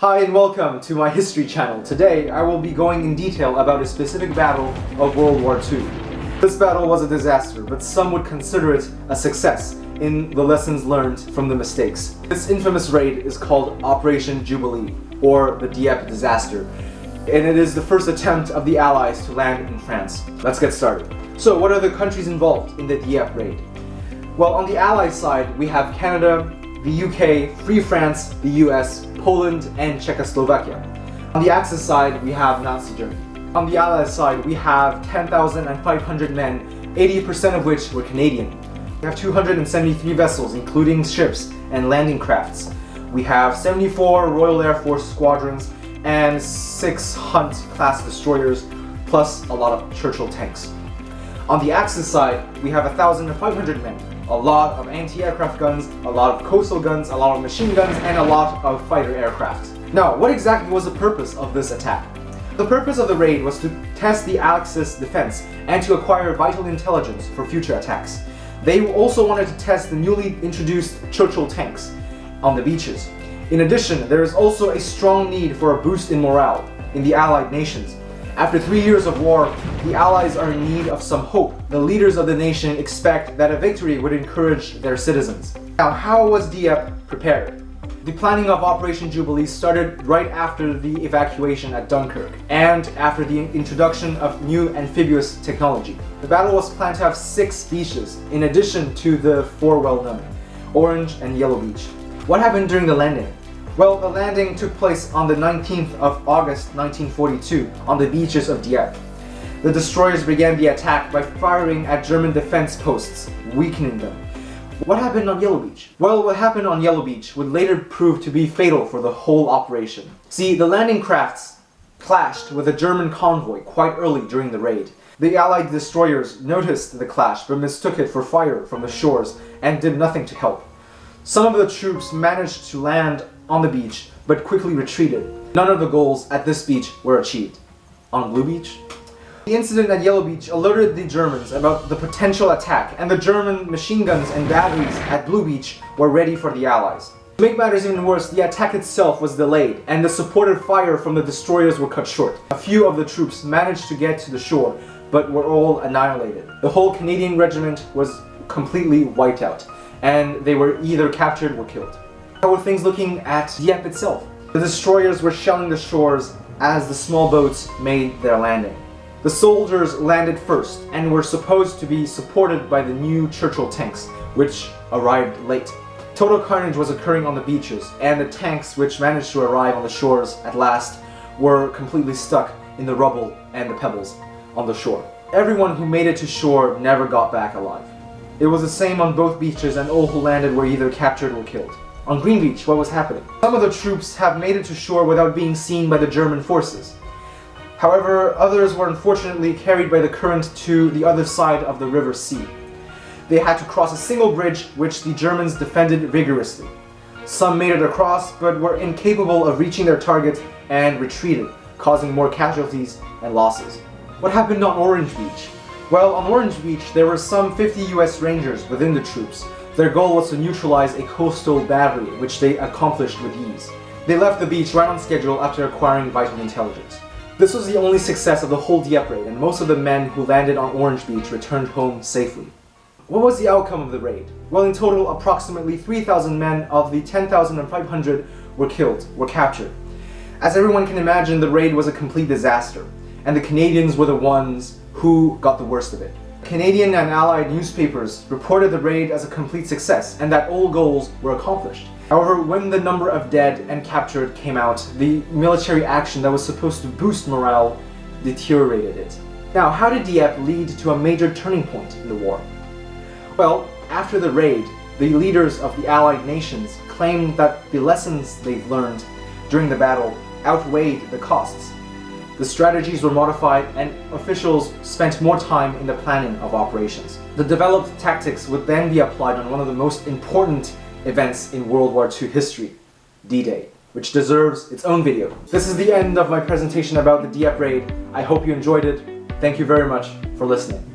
Hi and welcome to my history channel. Today I will be going in detail about a specific battle of World War II. This battle was a disaster, but some would consider it a success in the lessons learned from the mistakes. This infamous raid is called Operation Jubilee, or the Dieppe Disaster, and it is the first attempt of the Allies to land in France. Let's get started. So what are the countries involved in the Dieppe Raid? Well, on the Allied side we have Canada, the UK, Free France, the US, Poland, and Czechoslovakia. On the Axis side, we have Nazi Germany. On the Allied side, we have 10,500 men, 80% of which were Canadian. We have 273 vessels, including ships and landing crafts. We have 74 Royal Air Force squadrons and 6 Hunt-class destroyers, plus a lot of Churchill tanks. On the Axis side, we have 1,500 men, a lot of anti-aircraft guns, a lot of coastal guns, a lot of machine guns, and a lot of fighter aircraft. Now, what exactly was the purpose of this attack? The purpose of the raid was to test the Axis defense and to acquire vital intelligence for future attacks. They also wanted to test the newly introduced Churchill tanks on the beaches. In addition, there is also a strong need for a boost in morale in the Allied nations. After 3 years of war, the Allies are in need of some hope. The leaders of the nation expect that a victory would encourage their citizens. Now, how was Dieppe prepared? The planning of Operation Jubilee started right after the evacuation at Dunkirk and after the introduction of new amphibious technology. The battle was planned to have 6 beaches, in addition to the 4 well-known, Orange and Yellow Beach. What happened during the landing? Well, the landing took place on the 19th of August 1942 on the beaches of Dieppe. The destroyers began the attack by firing at German defense posts, weakening them. What happened on Yellow Beach? Well, what happened on Yellow Beach would later prove to be fatal for the whole operation. See, the landing crafts clashed with a German convoy quite early during the raid. The Allied destroyers noticed the clash but mistook it for fire from the shores and did nothing to help. Some of the troops managed to land on the beach, but quickly retreated. None of the goals at this beach were achieved. On Blue Beach? The incident at Yellow Beach alerted the Germans about the potential attack, and the German machine guns and batteries at Blue Beach were ready for the Allies. To make matters even worse, the attack itself was delayed, and the supported fire from the destroyers were cut short. A few of the troops managed to get to the shore, but were all annihilated. The whole Canadian regiment was completely wiped out, and they were either captured or killed. How were things looking at Dieppe itself? The destroyers were shelling the shores as the small boats made their landing. The soldiers landed first and were supposed to be supported by the new Churchill tanks, which arrived late. Total carnage was occurring on the beaches, and the tanks which managed to arrive on the shores at last were completely stuck in the rubble and the pebbles on the shore. Everyone who made it to shore never got back alive. It was the same on both beaches, and all who landed were either captured or killed. On Green Beach, what was happening? Some of the troops have made it to shore without being seen by the German forces. However, others were unfortunately carried by the current to the other side of the River Sea. They had to cross a single bridge which the Germans defended vigorously. Some made it across but were incapable of reaching their target and retreated, causing more casualties and losses. What happened on Orange Beach? Well, on Orange Beach there were some 50 US Rangers within the troops. Their goal was to neutralize a coastal battery, which they accomplished with ease. They left the beach right on schedule after acquiring vital intelligence. This was the only success of the whole Dieppe raid, and most of the men who landed on Orange Beach returned home safely. What was the outcome of the raid? Well, in total, approximately 3,000 men of the 10,500 were captured. As everyone can imagine, the raid was a complete disaster, and the Canadians were the ones who got the worst of it. Canadian and Allied newspapers reported the raid as a complete success and that all goals were accomplished. However, when the number of dead and captured came out, the military action that was supposed to boost morale deteriorated it. Now, how did Dieppe lead to a major turning point in the war? Well, after the raid, the leaders of the Allied nations claimed that the lessons they've learned during the battle outweighed the costs. The strategies were modified and officials spent more time in the planning of operations. The developed tactics would then be applied on one of the most important events in World War II history, D-Day, which deserves its own video. This is the end of my presentation about the Dieppe raid. I hope you enjoyed it. Thank you very much for listening.